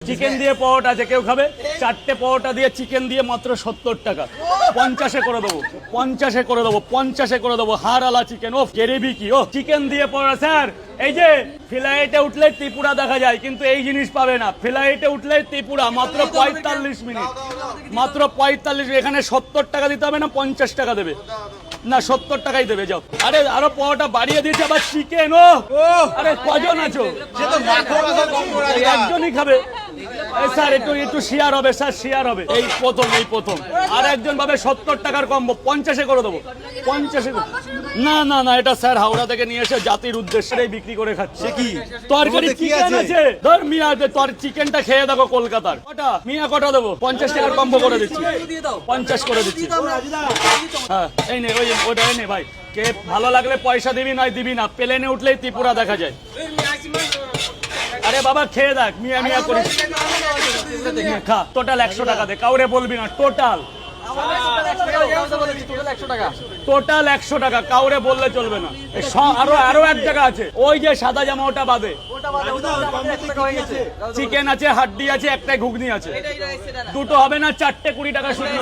Chicken দিয়ে পরোটা আছে, কেউ খাবে? 4টে পরোটা দিয়ে চিকেন দিয়ে মাত্র 70 টাকা। 50-এ করে দেবো, 50-এ করে দেবো, 50-এ করে দেবো। হাড়ালা চিকেন, ও গ্রেভি কি, ও চিকেন দিয়ে পরোটা। স্যার এই যে ফ্লাইটে উঠলে ত্রিপুরা দেখা যায়, কিন্তু এই জিনিস পাবে না। ফ্লাইটে উঠলে ত্রিপুরা মাত্র 45 মিনিট, মাত্র 45। এখানে 70 টাকা দিতে হবে না, 50 টাকা দেবে না, 70 টাকাই দেবে। যাও। আরে আরো পরোটা বাড়িয়ে দিয়েছে, আবার চিকেন। ও আরে কজন আছো? একজনই খাবে। স্যার একটু শেয়ার হবে, স্যার শেয়ার হবে। এই প্রথম আর একজন ভাবে 70 টাকার কম্বো, 50-এ করে দেবো, 50-এ। না না না, এটা স্যার হাওড়া থেকে নিয়ে এসে জাতির উদ্দেশ্যে বিক্রি করে খাচ্ছে। কি তরকারি চিকেন আছে? ধর মিয়া, তোর চিকেনটা খেয়ে দেখো কলকাতার। কটা মিয়া, কটা দেবো? 50 টাকার কম্বো করে দিচ্ছি, 50 করে দিচ্ছি। হ্যাঁ এই নে, ওই ওটা এই নে ভাই। কে ভালো লাগলে পয়সা দিবি, নয় দিবি না। প্লেনে উঠলেই ত্রিপুরা দেখা যায়। আরে বাবা খেয়ে দেখ, মিয়া মিয়া করিস। খা, টোটাল 100 টাকা দে, কাউরে বলবি না। টোটাল 100 টাকা, কাউরে বললে চলবে না। আরো এক জায়গা আছে, ওই যে সাদা জামা, ওটা বাদে। চিকেন আছে, হাড্ডি আছে, একটাই ঘুগনি আছে। দুটো হবে না, 4টে 20 টাকা শুধু।